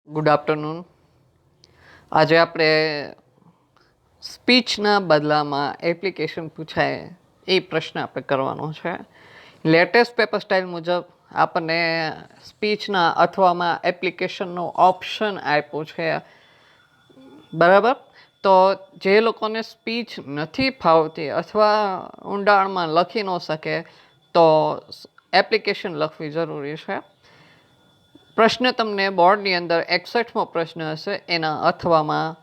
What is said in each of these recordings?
Good afternoon. આજે આપણે સ્પીચના બદલામાં એપ્લિકેશન પૂછાય એ પ્રશ્ન આપણે કરવાનો છે. લેટેસ્ટ પેપર સ્ટાઇલ મુજબ આપણને સ્પીચના અથવામાં એપ્લિકેશનનો ઓપ્શન આપ્યો છે. બરાબર. તો જે લોકોને સ્પીચ નથી ફાવતી અથવા ઊંડાણમાં લખી ન શકે તો એપ્લિકેશન લખવી જરૂરી છે. પ્રશ્ન તમને બોર્ડની અંદર 61મો પ્રશ્ન હશે, એના અથવામાં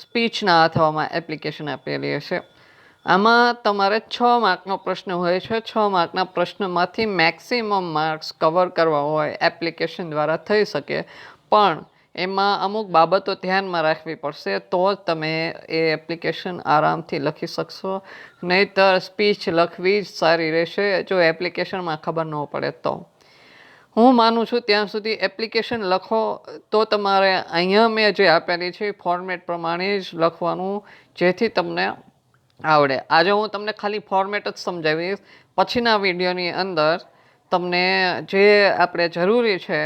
સ્પીચના અથવામાં એપ્લિકેશન આપેલી હશે. આમાં તમારે 6 માર્કનો પ્રશ્ન હોય છે. 6 માર્કના પ્રશ્નમાંથી મેક્સિમમ માર્ક્સ કવર કરવા હોય એપ્લિકેશન દ્વારા થઈ શકે, પણ એમાં અમુક બાબતો ધ્યાનમાં રાખવી પડશે તો જ તમે એ એપ્લિકેશન આરામથી લખી શકશો. નહીંતર સ્પીચ લખવી જ સારી રહેશે જો એપ્લિકેશનમાં ખબર ન પડે તો. હું માનું છું ત્યાં સુધી એપ્લિકેશન લખો તો તમારે અહીંયા મેં જે આપેલી છે ફોર્મેટ પ્રમાણે જ લખવાનું, જેથી તમને આવડે. આજે હું તમને ખાલી ફોર્મેટ જ સમજાવીશ. પછીના વિડીયોની અંદર તમને જે આપણે જરૂરી છે,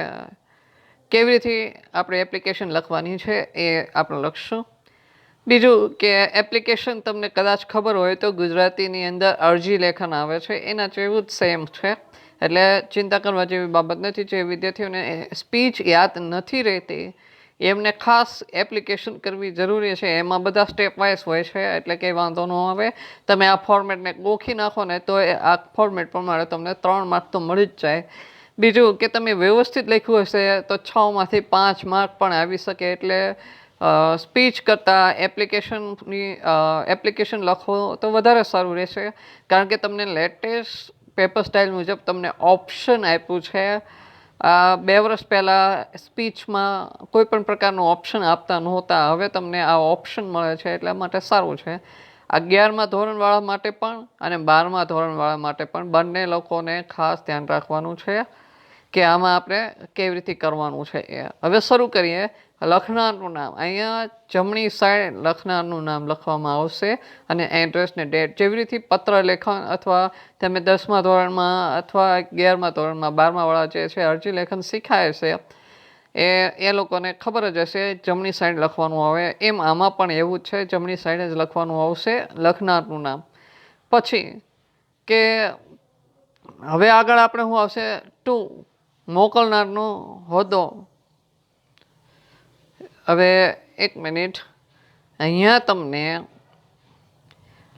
કેવી રીતે આપણે એપ્લિકેશન લખવાની છે એ આપણે લખશું. બીજું કે એપ્લિકેશન તમને કદાચ ખબર હોય તો ગુજરાતીની અંદર અરજી લેખન આવે છે, એના જેવું જ સેમ છે. એટલે ચિંતા કરવા જેવી બાબત નથી. જે વિદ્યાર્થીઓને સ્પીચ યાદ નથી રહેતી એમને ખાસ એપ્લિકેશન કરવી જરૂરી છે. એમાં બધા સ્ટેપ વાઇઝ હોય છે, એટલે કંઈ વાંધો ન આવે. તમે આ ફોર્મેટને ગોખી નાખો ને તો આ ફોર્મેટ પ્રમાણે તમને 3 માર્ક તો મળી જ જાય. બીજું કે તમે વ્યવસ્થિત લખ્યું હશે તો 6માંથી 5 માર્ક પણ આવી શકે. એટલે સ્પીચ કરતાં એપ્લિકેશન લખો તો વધારે સારું રહેશે, કારણ કે તમને લેટેસ્ટ પેપર સ્ટાઇલ મુજબ તમને ઓપ્શન આપ્યું છે. 2 વર્ષ પહેલાં સ્પીચમાં કોઈ પણ પ્રકારનું ઓપ્શન આપતા નહોતા, હવે તમને આ ઓપ્શન મળે છે, એટલા માટે સારું છે. 11મા ધોરણવાળા માટે પણ અને 12મા ધોરણવાળા માટે પણ બંને લોકોને ખાસ ધ્યાન રાખવાનું છે કે આમાં આપણે કેવી રીતે કરવાનું છે એ. હવે શરૂ કરીએ. લખનારનું નામ, અહીંયા જમણી સાઈડ લખનારનું નામ લખવામાં આવશે અને એડ્રેસ ને ડેટ. જેવી રીતે પત્ર લેખન અથવા તમે 10મા ધોરણમાં અથવા 11મા ધોરણમાં 12માવાળા જે છે અરજી લેખન શીખાય છે એ લોકોને ખબર જ હશે જમણી સાઈડ લખવાનું આવે. એમ આમાં પણ એવું જ છે, જમણી સાઈડ જ લખવાનું આવશે લખનારનું નામ. પછી કે હવે આગળ આપણે શું આવશે, ટુ મોકલનારનો હોદ્દો. હવે એક મિનિટ, અહીંયા તમને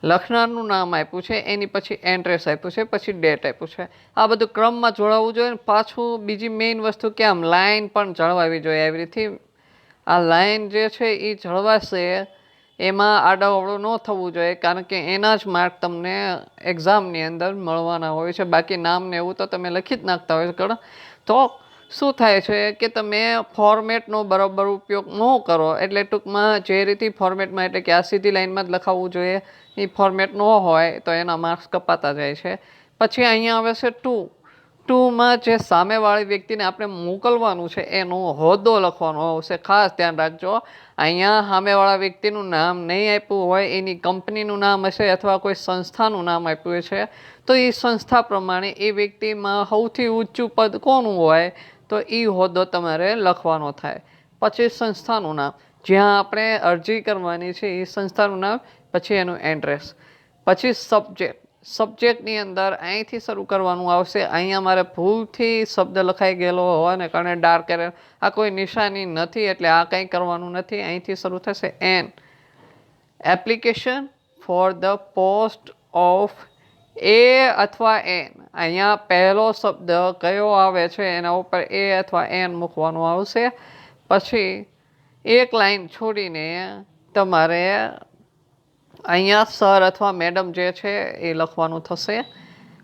લખનારનું નામ આપ્યું છે, એની પછી એડ્રેસ આપ્યું છે, પછી ડેટ આપ્યું છે. આ બધું ક્રમમાં જોડાવવું જોઈએ. પાછું બીજી મેઇન વસ્તુ કે આમ લાઈન પણ જળવાવી જોઈએ. એવી રીતે આ લાઈન જે છે એ જળવાશે, એમાં આડાઅવળું ન થવું જોઈએ, કારણ કે એના જ માર્ક તમને એક્ઝામની અંદર મળવાના હોય છે. બાકી નામ ને એવું તો તમે લખી જ નાખતા હોય છે. તો શું થાય છે કે તમે ફોર્મેટનો બરાબર ઉપયોગ ન કરો, એટલે ટૂંકમાં જે રીતે ફોર્મેટમાં, એટલે કે આ સીધી લાઈનમાં જ લખાવવું જોઈએ, એ ફોર્મેટ ન હોય તો એના માર્ક્સ કપાતા જાય છે. પછી અહીંયા આવે છે ટુ. ટુમાં જે સામેવાળી વ્યક્તિને આપણે મોકલવાનું છે એનો હોદ્દો લખવાનો આવશે. ખાસ ધ્યાન રાખજો, અહીંયા સામેવાળા વ્યક્તિનું નામ નહીં આપ્યું હોય, એની કંપનીનું નામ હશે અથવા કોઈ સંસ્થાનું નામ આપ્યું છે, તો એ સંસ્થા પ્રમાણે એ વ્યક્તિમાં સૌથી ઊંચું પદ કોનું હોય તો એ હોદ્દો તમારે લખવાનો થાય. પછી સંસ્થાનું નામ, જ્યાં આપણે અરજી કરવાની છે એ સંસ્થાનું નામ, પછી એનું એડ્રેસ. પછી સબ્જેક્ટ. સબ્જેક્ટની અંદર અહીંથી શરૂ કરવાનું આવશે. અહીંયા મારે ભૂલથી શબ્દ લખાઈ ગયેલો હોવાને કારણે ડાર્ક એરર, આ કોઈ નિશાની નથી એટલે આ કંઈ કરવાનું નથી. અહીંથી શરૂ થશે an. Application for the post of a અથવા એન. અહીંયા પહેલો શબ્દ કયો આવે છે એના ઉપર એ અથવા એન મૂકવાનું આવશે. પછી એક લાઈન છોડીને તમારે અહીંયા સર અથવા મેડમ જે છે એ લખવાનું થશે.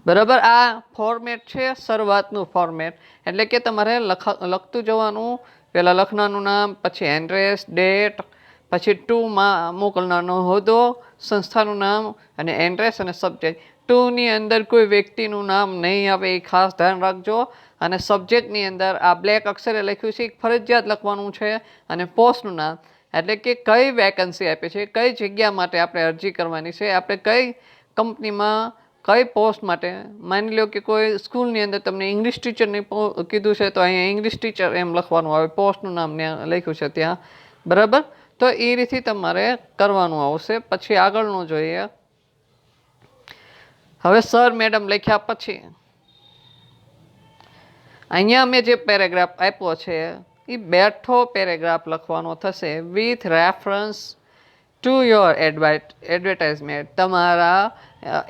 બરાબર. આ ફોર્મેટ છે શરૂઆતનું ફોર્મેટ, એટલે કે તમારે લખતું જવાનું. પહેલાં લખનારનું નામ, પછી એડ્રેસ, ડેટ, પછી ટુમાં મોકલનારનો હોદ્દો, સંસ્થાનું નામ અને એડ્રેસ અને સબ્જેક્ટ. ટુની અંદર કોઈ વ્યક્તિનું નામ નહીં આવે, એ ખાસ ધ્યાન રાખજો. અને સબ્જેક્ટની અંદર આ બ્લેક અક્ષરે લખ્યું છે ફરજિયાત લખવાનું છે. અને પોસ્ટનું નામ, એટલે કે કઈ વેકેન્સી આપી છે, કઈ જગ્યા માટે આપણે અરજી કરવાની છે, આપણે કઈ કંપનીમાં કઈ પોસ્ટ માટે. માની લો કે કોઈ સ્કૂલની અંદર તમને ઇંગ્લિશ ટીચરની કીધું છે તો અહીંયા ઇંગ્લિશ ટીચર એમ લખવાનું આવે, પોસ્ટનું નામ લખ્યું છે ત્યાં, બરાબર. તો એ રીતે તમારે કરવાનું આવશે. પછી આગળનું જોઈએ. હવે સર મેડમ લખ્યા પછી અહીંયા મેં જે પેરેગ્રાફ આપ્યો છે એ બેઠો પેરેગ્રાફ લખવાનો થશે with reference to your advertisement. તમારા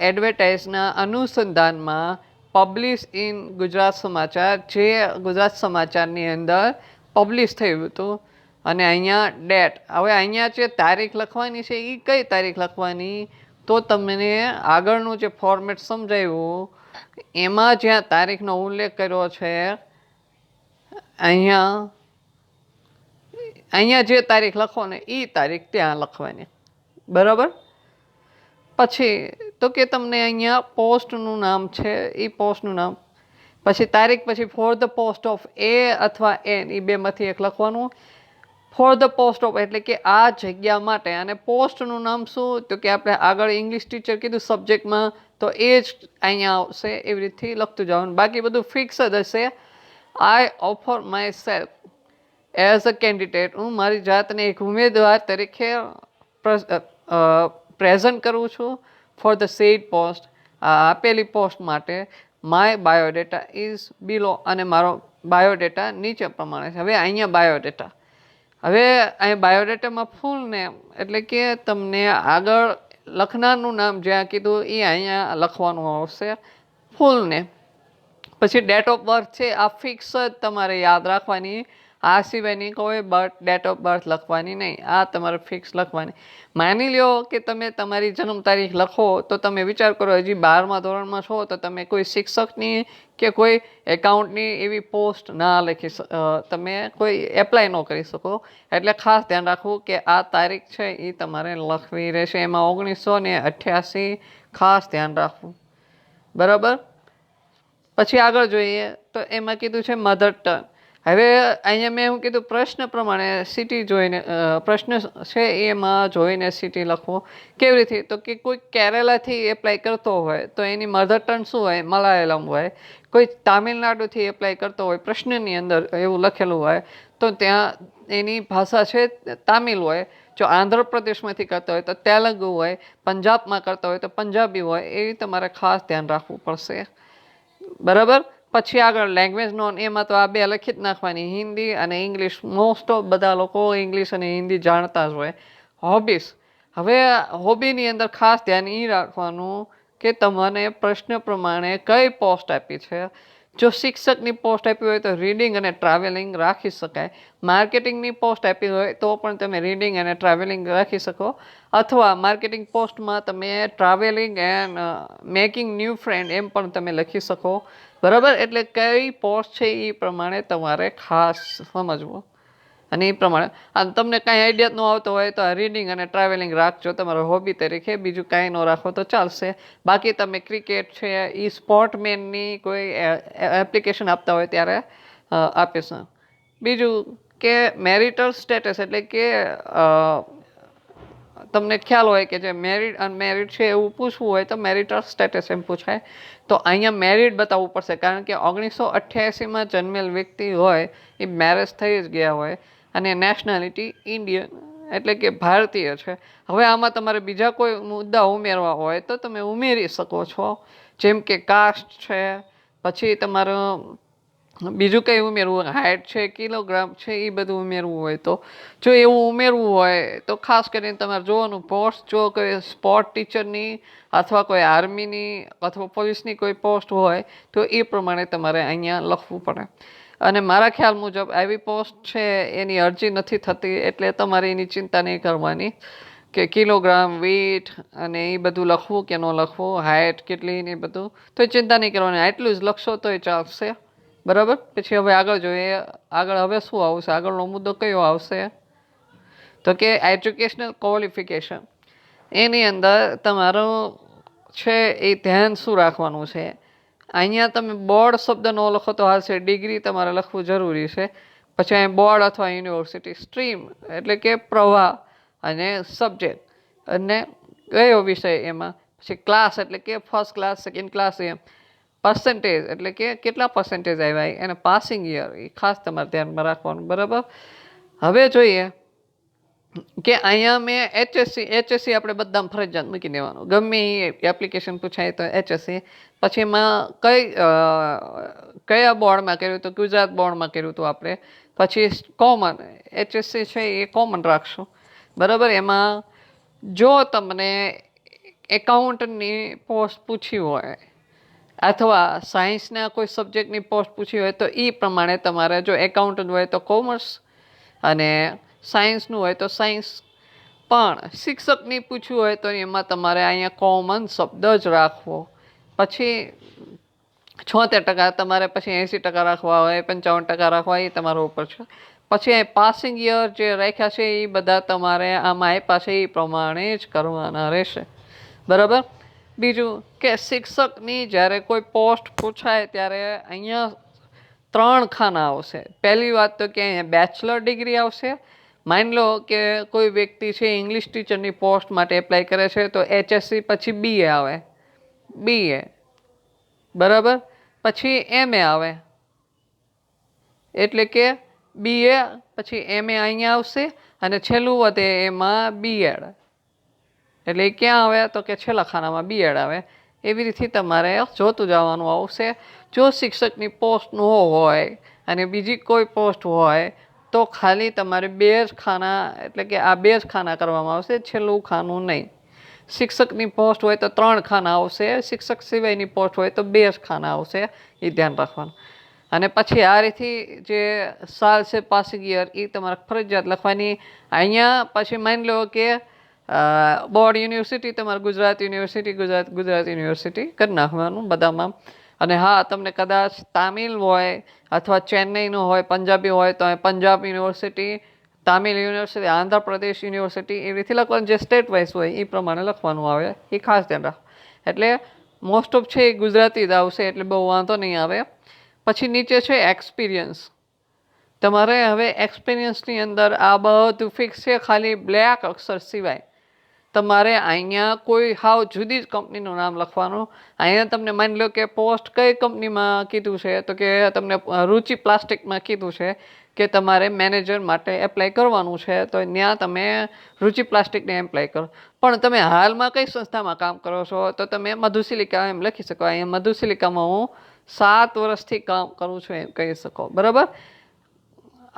એડવર્ટાઇઝના અનુસંધાનમાં પબ્લિશ ઇન ગુજરાત સમાચાર, જે ગુજરાત સમાચારની અંદર પબ્લિશ થયું હતું. અને અહીંયા ડેટ. હવે અહીંયા જે તારીખ લખવાની છે એ કઈ તારીખ લખવાની, તો તમને આગળનું જે ફોર્મેટ સમજાવ્યું એમાં જ્યાં તારીખનો ઉલ્લેખ કર્યો છે અહીંયા જે તારીખ લખો ને એ તારીખ ત્યાં લખવાની, બરાબર. પછી તો કે તમને અહીંયા પોસ્ટનું નામ છે એ પોસ્ટનું નામ, પછી તારીખ, પછી four the post of a અથવા એન, એ બેમાંથી એક લખવાનું. ફોર ધ પોસ્ટ ઓફ એટલે કે આ જગ્યા માટે. અને પોસ્ટનું નામ શું, તો કે આપણે આગળ ઇંગ્લિશ ટીચર કીધું સબ્જેક્ટમાં, તો એ જ અહીંયા આવશે. એવી રીતથી લખતું જવાનું. બાકી બધું ફિક્સ જ હશે. I offer myself as a candidate. હું મારી જાતને એક ઉમેદવાર તરીકે પ્રેઝન્ટ કરું છું ફોર ધ સેડ પોસ્ટ, આપેલી પોસ્ટ માટે. My biodata is below. અને મારો બાયોડેટા નીચે પ્રમાણે છે. હવે અહીંયા બાયોડેટા. હવે અહીં બાયોડેટામાં ફૂલ નેમ એટલે કે તમને આગળ લખનારનું નામ જ્યાં કીધું એ અહીંયા લખવાનું આવશે, ફૂલ નેમ. પછી ડેટ ઓફ બર્થ છે આ ફિક્સ જ તમારે યાદ રાખવાની. આ સિવાયની કોઈ ડેટ ઓફ બર્થ લખવાની નહીં, આ તમારે ફિક્સ લખવાની. માની લો કે તમે તમારી જન્મ તારીખ લખો તો તમે વિચાર કરો હજી 12મા ધોરણમાં છો તો તમે કોઈ શિક્ષકની કે કોઈ એકાઉન્ટની એવી પોસ્ટ ના તમે કોઈ એપ્લાય ન કરી શકો. એટલે ખાસ ધ્યાન રાખવું કે આ તારીખ છે એ તમારે લખવી રહેશે. એમાં 1988 ખાસ ધ્યાન રાખવું, બરાબર. પછી આગળ જોઈએ તો એમાં કીધું છે મધર ટંગ. હવે અહીંયા મેં એવું કીધું પ્રશ્ન પ્રમાણે સિટી જોઈને, પ્રશ્ન છે એમાં જોઈને સિટી લખવો. કેવી રીતે, તો કે કોઈ કેરેલાથી એપ્લાય કરતો હોય તો એની મધર ટંગ શું હોય, મલાયાલમ હોય. કોઈ તામિલનાડુથી એપ્લાય કરતો હોય, પ્રશ્નની અંદર એવું લખેલું હોય તો ત્યાં એની ભાષા છે તામિલ હોય. જો આંધ્રપ્રદેશમાંથી કરતા હોય તો તેલુગુ હોય, પંજાબમાં કરતા હોય તો પંજાબી હોય. એ તમારે ખાસ ધ્યાન રાખવું પડશે, બરાબર. પછી આગળ લેંગ્વેજ નોન, એમાં તો આ બે લખી જ નાખવાની, હિન્દી અને ઇંગ્લિશ. મોસ્ટ ઓફ બધા લોકો ઇંગ્લિશ અને હિન્દી જાણતા જ હોય. હોબીસ. હવે હોબીની અંદર ખાસ ધ્યાન એ રાખવાનું કે તમને પ્રશ્ન પ્રમાણે કઈ પોસ્ટ આપી છે. જો શિક્ષકની પોસ્ટ આપી હોય તો રીડિંગ અને ટ્રાવેલિંગ રાખી શકાય. માર્કેટિંગની પોસ્ટ આપી હોય તો પણ તમે રીડિંગ અને ટ્રાવેલિંગ રાખી શકો. અથવા માર્કેટિંગ પોસ્ટમાં તમે travelling and making new friend એમ પણ તમે લખી શકો, બરાબર. એટલે કઈ પોસ્ટ છે એ પ્રમાણે તમારે ખાસ સમજવું. અને એ પ્રમાણે તમને કાંઈ આઈડિયા ન આવતો હોય તો રીડિંગ અને ટ્રાવેલિંગ રાખજો તમારો હોબી તરીકે. બીજું કાંઈ ન રાખો તો ચાલશે. બાકી તમે ક્રિકેટ છે એ સ્પોર્ટમેનની કોઈ એપ્લિકેશન આપતા હોય ત્યારે આપીશું. બીજું કે મેરિટલ સ્ટેટસ એટલે કે તમને ખ્યાલ હોય કે જે મેરિડ અનમેરિડ છે એવું પૂછવું હોય તો મેરિટલ સ્ટેટસ એમ પૂછાય. તો અહીંયા મેરિડ બતાવવું પડશે કારણ કે 1988માં જન્મેલ વ્યક્તિ હોય એ મેરેજ થઈ જ ગયા હોય અને નેશનાલિટી ઇન્ડિયન એટલે કે ભારતીય છે. હવે આમાં તમારે બીજા કોઈ મુદ્દા ઉમેરવા હોય તો તમે ઉમેરી શકો છો, જેમ કે કાસ્ટ છે, પછી તમારો બીજું કંઈ ઉમેરવું હોય, હાઇટ છે, કિલોગ્રામ છે, એ બધું ઉમેરવું હોય તો. જો એવું ઉમેરવું હોય તો ખાસ કરીને તમારે જોવાનું પોસ્ટ, જો કોઈ સ્પોર્ટ ટીચરની અથવા કોઈ આર્મીની અથવા પોલીસની કોઈ પોસ્ટ હોય તો એ પ્રમાણે તમારે અહીંયા લખવું પડે. અને મારા ખ્યાલ મુજબ આવી પોસ્ટ છે એની અરજી નથી થતી, એટલે તમારે એની ચિંતા નહીં કરવાની કે કિલોગ્રામ, વેઇટ અને એ બધું લખવું કે ન લખવું, હાઇટ કેટલી ને એ બધું તો ચિંતા નહીં કરવાની. આટલું જ લખશો તો એ ચાલશે, બરાબર. પછી હવે આગળ જોઈએ. આગળ હવે શું આવશે, આગળનો મુદ્દો કયો આવશે તો કે એજ્યુકેશનલ ક્વોલિફિકેશન. એની અંદર તમારું છે એ ધ્યાન શું રાખવાનું છે. અહીંયા તમે બોર્ડ શબ્દ ન લખો તો હાલશે, ડિગ્રી તમારે લખવું જરૂરી છે. પછી અહીં બોર્ડ અથવા યુનિવર્સિટી, સ્ટ્રીમ એટલે કે પ્રવાહ અને સબ્જેક્ટ અને કયો વિષય એમાં પછી ક્લાસ એટલે કે ફર્સ્ટ ક્લાસ, સેકન્ડ ક્લાસ, એમ પર્સન્ટેજ એટલે કે કેટલા પર્સન્ટેજ આવ્યા એને પાસિંગ યર એ ખાસ તમારે ધ્યાનમાં રાખવાનું. બરાબર. હવે જોઈએ કે અહીંયા મેં એચએસસી આપણે બધામાં ફરજિયાત મૂકી દેવાનું. ગમે એ એપ્લિકેશન પૂછાય તો એચએસસી. પછી એમાં કયા બોર્ડમાં કર્યું હતું? ગુજરાત બોર્ડમાં કર્યું હતું આપણે. પછી કોમન એચએસસી છે એ કોમન રાખશું. બરાબર. એમાં જો તમને એકાઉન્ટની પોસ્ટ પૂછી હોય અથવા સાયન્સના કોઈ સબ્જેક્ટની પોસ્ટ પૂછી હોય તો એ પ્રમાણે તમારે, જો એકાઉન્ટન્ટ હોય તો કોમર્સ અને સાયન્સનું હોય તો સાયન્સ. પણ શિક્ષકની પૂછવું હોય તો એમાં તમારે અહીંયા કોમન શબ્દ જ રાખવો. પછી 76% તમારે, પછી 80% રાખવા હોય, 55% રાખવા, એ તમારા ઉપર છે. પછી પાસિંગ યર જે રાખ્યા છે એ બધા તમારે આમાં આપ્યા છે એ પ્રમાણે જ કરવાના રહેશે. બરાબર. બીજું કે શિક્ષકની જ્યારે કોઈ પોસ્ટ પૂછાય ત્યારે અહીંયા 3 ખાના આવશે. પહેલી વાત તો કે અહીંયા બેચલર ડિગ્રી આવશે. માની લો કે કોઈ વ્યક્તિ છે ઇંગ્લિશ ટીચરની પોસ્ટ માટે એપ્લાય કરે છે તો એચએસસી પછી બીએ આવે, બીએ. બરાબર. પછી એમએ આવે, એટલે કે બીએ પછી એમએ અહીંયા આવશે અને છેલ્લું વધે એમાં બીએડ. એટલે એ ક્યાં આવે તો કે છેલ્લા ખાનામાં બીએડ આવે. એવી રીતે તમારે જોતું જવાનું આવશે. જો શિક્ષકની પોસ્ટ ન હોય અને બીજી કોઈ પોસ્ટ હોય તો ખાલી તમારે 2 જ ખાના, એટલે કે આ 2 જ ખાના કરવામાં આવશે, છેલ્લું ખાનું નહીં. શિક્ષકની પોસ્ટ હોય તો 3 ખાના આવશે, શિક્ષક સિવાયની પોસ્ટ હોય તો 2 જ ખાના આવશે. એ ધ્યાન રાખવાનું. અને પછી આ રીતે જે સાલ છે પાસિંગ યર એ તમારે ફરજિયાત લખવાની. અહીંયા પછી માની લો કે બોર્ડ યુનિવર્સિટી તમારે ગુજરાત યુનિવર્સિટી, ગુજરાત યુનિવર્સિટી કરી નાખવાનું બધામાં. અને હા, તમને કદાચ તામિલ હોય અથવા ચેન્નઈનું હોય, પંજાબી હોય તો Punjab university, Tamil university, Andhra Pradesh university, એવી રીતે લખવાનું. જે સ્ટેટ વાઇઝ હોય એ પ્રમાણે લખવાનું આવે. એ ખાસ ધ્યાન રાખો. એટલે મોસ્ટ ઓફ છે એ ગુજરાતી જ આવશે, એટલે બહુ વાંધો નહીં આવે. પછી નીચે છે એક્સપિરિયન્સ. તમારે હવે એક્સપિરિયન્સની અંદર આ બધું ફિક્સ છે, ખાલી બ્લેક અક્ષર સિવાય તમારે અહીંયા કોઈ હાવ જુદી જ કંપનીનું નામ લખવાનું. અહીંયા તમને માની લો કે પોસ્ટ કઈ કંપનીમાં કીધું છે તો કે તમને રુચિ પ્લાસ્ટિકમાં કીધું છે કે તમારે મેનેજર માટે એપ્લાય કરવાનું છે, તો ત્યાં તમે રુચિ પ્લાસ્ટિકને એપ્લાય કરો. પણ તમે હાલમાં કઈ સંસ્થામાં કામ કરો છો તો તમે મધુસિલિકા એમ લખી શકો. અહીંયા મધુસિલિકામાં હું 7 વર્ષથી કામ કરું છું એમ કહી શકો. બરાબર.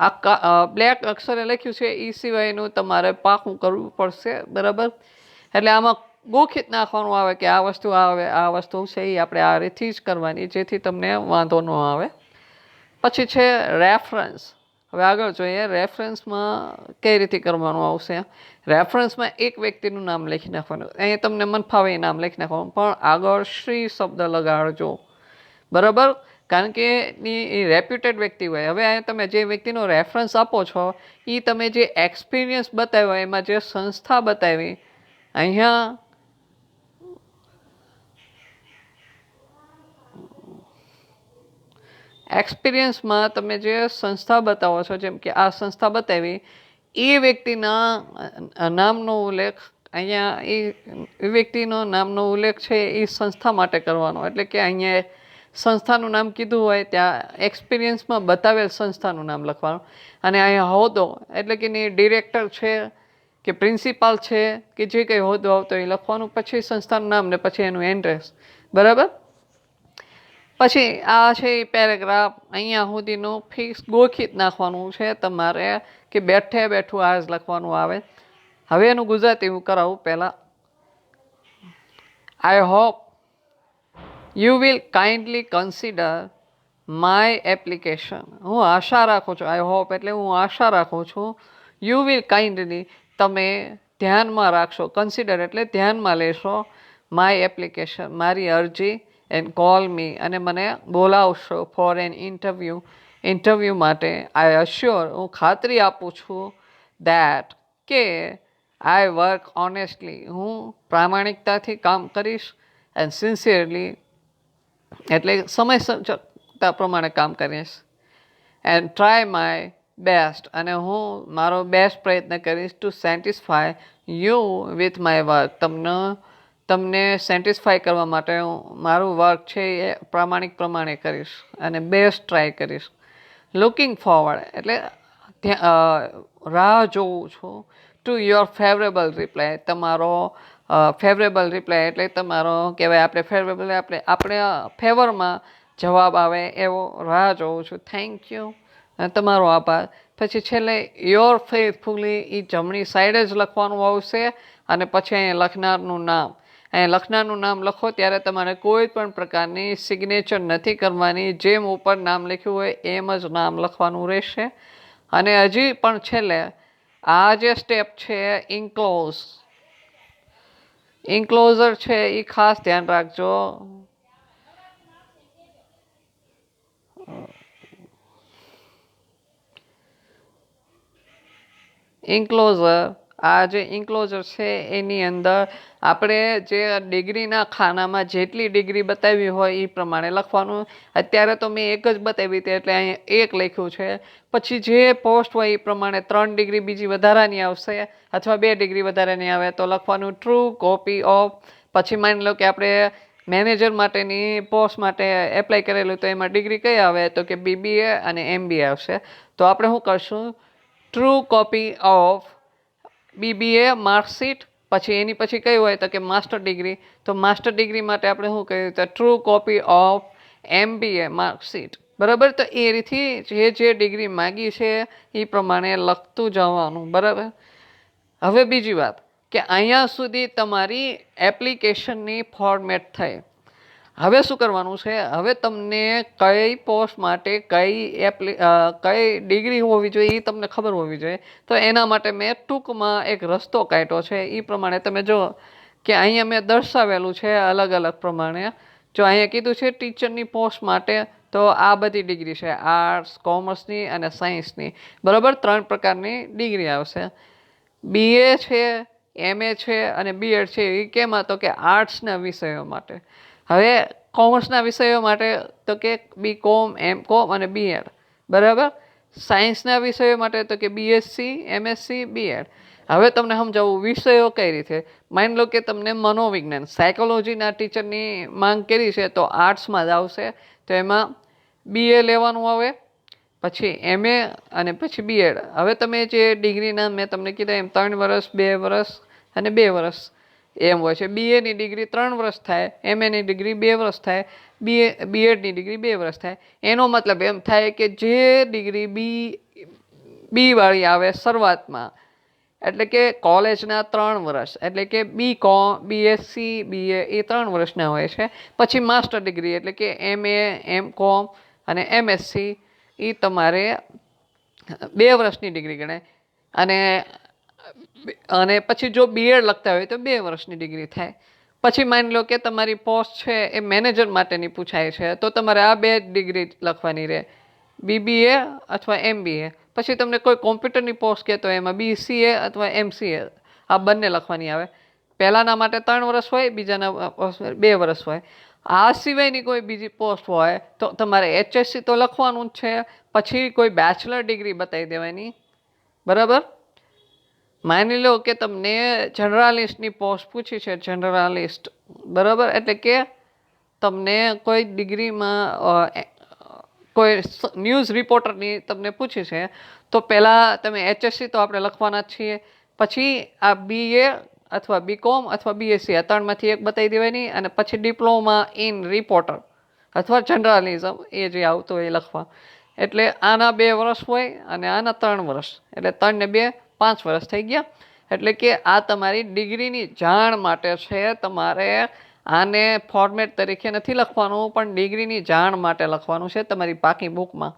આ બ્લેક અક્ષરે લખ્યું છે એ સિવાયનું તમારે પાકું કરવું પડશે. બરાબર. એટલે આમાં ગોખિત નાખવાનું આવે કે આ વસ્તુ આવે, આ વસ્તુ છે એ આપણે આ રીતથી જ કરવાની, જેથી તમને વાંધો ન આવે. પછી છે રેફરન્સ. હવે આગળ જોઈએ રેફરન્સમાં કઈ રીતે કરવાનું આવશે. રેફરન્સમાં એક વ્યક્તિનું નામ લખી નાખવાનું. અહીંયા તમને મન ફાવે એ નામ લખી નાખવાનું, પણ આગળ શ્રી શબ્દ લગાડજો. બરાબર. કારણ કે એ રેપ્યુટેડ વ્યક્તિ હોય. હવે અહીંયા તમે જે વ્યક્તિનો રેફરન્સ આપો છો એ તમે જે એક્સપિરિયન્સ બતાવ્યો એમાં જે સંસ્થા બતાવી, અહીંયા એક્સપિરિયન્સમાં તમે જે સંસ્થા બતાવો છો, જેમ કે આ સંસ્થા બતાવી, એ વ્યક્તિના નામનો ઉલ્લેખ અહીંયા, એ વ્યક્તિનો નામનો ઉલ્લેખ છે એ સંસ્થા માટે કરવાનો. એટલે કે અહીંયા સંસ્થાનું નામ કીધું હોય ત્યાં એક્સપિરિયન્સમાં બતાવેલ સંસ્થાનું નામ લખવાનું. અને અહીંયા હોદ્દો એટલે કે ડિરેક્ટર છે કે પ્રિન્સિપાલ છે કે જે કંઈ હોદ્દો આવતો એ લખવાનું. પછી સંસ્થાનું નામ ને પછી એનું એડ્રેસ. બરાબર. પછી આ છે એ પેરેગ્રાફ. અહીંયા સુધીનું ફિક્સ ગોખિત નાખવાનું છે તમારે કે બેઠે બેઠું આ જ લખવાનું આવે. હવે એનું ગુજરાતી હું કરાવું પહેલાં. I hope you will kindly consider my application. હું આશા રાખું છું. આઈ હોપ એટલે હું આશા રાખું છું. યુ વિલ કાઇન્ડલી તમે ધ્યાનમાં રાખશો. કન્સિડર એટલે ધ્યાનમાં લેશો. માય એપ્લિકેશન મારી અરજી. એન્ડ કોલ મી અને મને બોલાવશો ફોર એન ઇન્ટરવ્યૂ. ઇન્ટરવ્યૂ માટે. આઈ અશ્યોર હું ખાતરી આપું છું દેટ કે આઈ વર્ક ઓનેસ્ટલી હું પ્રામાણિકતાથી કામ કરીશ. એન્ડ સિન્સિયરલી એટલે સમયસરતા પ્રમાણે કામ કરીશ. એન્ડ ટ્રાય માય બેસ્ટ અને હું મારો બેસ્ટ પ્રયત્ન કરીશ to satisfy you with my work. તમને સેટિસ્ફાય કરવા માટે હું મારું વર્ક છે એ પ્રામાણિક પ્રમાણે કરીશ અને બેસ્ટ ટ્રાય કરીશ. લુકિંગ ફોરવર્ડ એટલે રાહ જોઉં છું ટુ યોર ફેવરેબલ રિપ્લાય. તમારો ફેવરેબલ રિપ્લાય એટલે તમારો કહેવાય આપણે ફેવરેબલ આપણે ફેવરમાં જવાબ આવે એવો રાહ જોઉં છું. થેન્ક યુ, તમારો આભાર. પછી છેલ્લે યોર ફેથફુલી એ જમણી સાઈડે જ લખવાનું આવશે અને પછી અહીંયા લખનારનું નામ. અહીંયા લખનારનું નામ લખો ત્યારે તમારે કોઈ પણ પ્રકારની સિગ્નેચર નથી કરવાની. જેમ ઉપર નામ લખ્યું હોય એમ જ નામ લખવાનું રહેશે. અને હજી પણ છેલ્લે આ જે સ્ટેપ છે ઇન્ક્લોઝર છે એ ખાસ ધ્યાન રાખજો. આ જે ઇન્ક્લોઝર છે એની અંદર આપણે જે ડિગ્રીના ખાનામાં જેટલી ડિગ્રી બતાવી હોય એ પ્રમાણે લખવાનું. અત્યારે તો મેં એક જ બતાવી હતી એટલે અહીંયા 1 લખ્યું છે. પછી જે પોસ્ટ હોય એ પ્રમાણે 3 ડિગ્રી બીજી વધારાની આવશે અથવા 2 ડિગ્રી વધારાની આવે તો લખવાનું ટ્રુ કોપી ઓફ. પછી માની લો કે આપણે મેનેજર માટેની પોસ્ટ માટે એપ્લાય કરેલું તો એમાં ડિગ્રી કઈ આવે તો કે BBA અને MBA આવશે. તો આપણે શું કરશું, true copy of BBA marksheet. પછી એની પછી કઈ હોય તો કે માસ્ટર ડિગ્રી. તો માસ્ટર ડિગ્રી માટે આપણે શું કહ્યું તો true copy of MBA marksheet. બરાબર. તો એ રીતથી જે ડિગ્રી માગી છે એ પ્રમાણે લખતું જવાનું. બરાબર. હવે બીજી વાત કે અહીંયા સુધી તમારી એપ્લિકેશનની ફોર્મેટ થઈ. હવે શું કરવાનું છે, હવે તમને કઈ પોસ્ટ માટે કઈ ડિગ્રી હોવી જોઈએ એ તમને ખબર હોવી જોઈએ. તો એના માટે મેં ટૂંકમાં એક રસ્તો કાઢ્યો છે. એ પ્રમાણે તમે જો કે અહીંયા મેં દર્શાવેલું છે અલગ અલગ પ્રમાણે. જો અહીંયા કીધું છે ટીચરની પોસ્ટ માટે તો આ બધી ડિગ્રી છે આર્ટ્સ, કોમર્સની અને સાયન્સની. બરાબર. 3 પ્રકારની ડિગ્રી આવશે. BA છે, MA છે અને BEd છે. એ કેમાં તો કે આર્ટ્સના વિષયો માટે. હવે કોમર્સના વિષયો માટે તો કે BCom, MCom અને BEd. બરાબર. સાયન્સના વિષયો માટે તો કે BSc, MSc, BEd. હવે તમને સમજાવું વિષયો કઈ રીતે. માની લો કે તમને મનોવિજ્ઞાન સાયકોલોજીના ટીચરની માંગ કરી છે તો આર્ટ્સમાં જ આવશે. તો એમાં BA લેવાનું આવે, પછી MA અને પછી BEd. હવે તમે જે ડિગ્રીના મેં તમને કીધા એમ 3 વર્ષ, 2 વર્ષ અને 2 વર્ષ એમ હોય છે. BAની ડિગ્રી 3 વર્ષ થાય, MAની ડિગ્રી 2 વર્ષ થાય, BEdની ડિગ્રી 2 વર્ષ થાય. એનો મતલબ એમ થાય કે જે ડિગ્રી બી વાળી આવે શરૂઆતમાં એટલે કે કોલેજના 3 વર્ષ એટલે કે BCom, BSc, BA એ 3 વર્ષના હોય છે. પછી માસ્ટર ડિગ્રી એટલે કે MA, MCom અને MSc એ તમારે 2 વર્ષની ડિગ્રી ગણાય. અને પછી જો BEd લખતા હોય તો 2 વર્ષની ડિગ્રી થાય. પછી માની લો કે તમારી પોસ્ટ છે એ મેનેજર માટેની પૂછાય છે તો તમારે આ 2 ડિગ્રી લખવાની રહે, BBA અથવા MBA. પછી તમને કોઈ કોમ્પ્યુટરની પોસ્ટ કે તો એમાં BCA અથવા MCA આ બંને લખવાની આવે. પહેલાના માટે 3 વર્ષ હોય, બીજાના 2 વર્ષ હોય. આ સિવાયની કોઈ બીજી પોસ્ટ હોય તો તમારે HSC તો લખવાનું જ છે. પછી કોઈ બેચલર ડિગ્રી બતાવી દેવાની. બરાબર. માની લો કે તમને જનરાલિસ્ટની પોસ્ટ પૂછી છે, જનરાલિસ્ટ. બરાબર. એટલે કે તમને કોઈ ડિગ્રીમાં કોઈ ન્યૂઝ રિપોર્ટરની તમને પૂછી છે તો પહેલાં તમે HSC તો આપણે લખવાના જ છીએ. પછી આ BA અથવા BCom અથવા BSc આ 3માંથી એક બતાવી દેવાની અને પછી ડિપ્લોમા ઇન રિપોર્ટર અથવા જર્નલિઝમ એ જે આવતું હોય એ લખવા. એટલે આના 2 વર્ષ હોય અને આના 3 વર્ષ એટલે 3 ને 2 5 વર્ષ થઈ ગયા. એટલે કે આ તમારી ડિગ્રીની જાણ માટે છે. તમારે આને ફોર્મેટ તરીકે નથી લખવાનું પણ ડિગ્રીની જાણ માટે લખવાનું છે તમારી પાકી બુકમાં.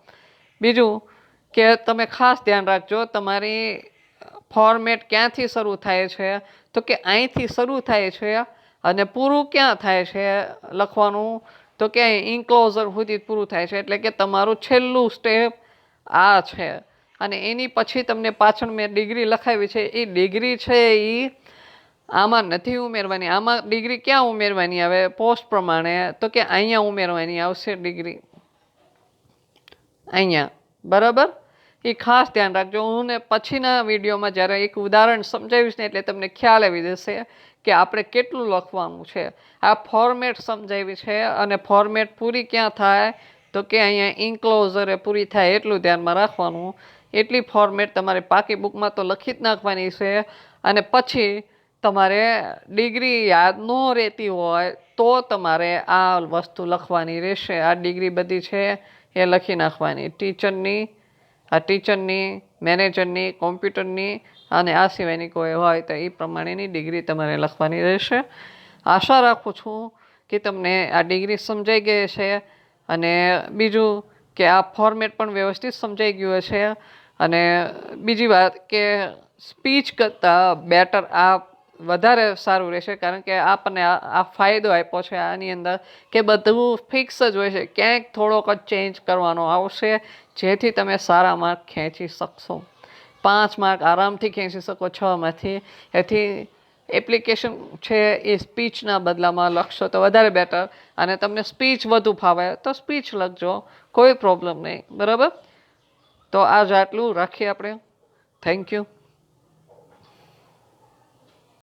બીજું કે તમે ખાસ ધ્યાન રાખજો તમારી ફોર્મેટ ક્યાંથી શરૂ થાય છે તો કે અહીંથી શરૂ થાય છે અને પૂરું ક્યાં થાય છે લખવાનું તો કે ઇન્ક્લોઝર સુધી પૂરું થાય છે. એટલે કે તમારું છેલ્લું સ્ટેપ આ છે અને એની પછી તમને પાછળ મેં ડિગ્રી લખાવી છે એ ડિગ્રી છે એ આમાં નથી ઉમેરવાની. આમાં ડિગ્રી ક્યાં ઉમેરવાની આવે પોસ્ટ પ્રમાણે તો કે અહીંયા ઉમેરવાની આવશે ડિગ્રી અહીંયા. બરાબર. એ ખાસ ધ્યાન રાખજો. હું ને પછીના વિડીયોમાં જ્યારે એક ઉદાહરણ સમજાવીશ ને એટલે તમને ખ્યાલ આવી જશે કે આપણે કેટલું લખવાનું છે. આ ફોર્મેટ સમજાવી છે અને ફોર્મેટ પૂરી ક્યાં થાય તો કે અહીંયા ઇન્ક્લોઝરે પૂરી થાય એટલું ધ્યાનમાં રાખવાનું. એટલી ફોર્મેટ તમારે પાકી બુકમાં તો લખી જ નાખવાની છે. અને પછી તમારે ડિગ્રી યાદ ન રહેતી હોય તો તમારે આ વસ્તુ લખવાની રહેશે. આ ડિગ્રી બધી છે એ લખી નાખવાની, ટીચરની, મેનેજરની, કોમ્પ્યુટરની અને આ સિવાયની કોઈ હોય તો એ પ્રમાણેની ડિગ્રી તમારે લખવાની રહેશે. આશા રાખું છું કે તમને આ ડિગ્રી સમજાઈ ગઈ છે અને બીજું કે આ ફોર્મેટ પણ વ્યવસ્થિત સમજાઈ ગયું છે. અને બીજી વાત કે સ્પીચ કરતાં બેટર આ વધારે સારું રહેશે, કારણ કે આપણને આ ફાયદો આપ્યો છે આની અંદર કે બધું ફિક્સ જ હોય છે. ક્યાંક થોડોક જ ચેન્જ કરવાનો આવશે જેથી તમે સારા માર્ક ખેંચી શકશો. 5 માર્ક આરામથી ખેંચી શકો 6માંથી. એથી એપ્લિકેશન છે એ સ્પીચના બદલામાં લખશો તો વધારે બેટર. અને તમને સ્પીચ વધુ ફાવે તો સ્પીચ લખજો, કોઈ પ્રોબ્લેમ નહીં. બરાબર? તો આજ આટલું રાખીએ આપણે. Thank you.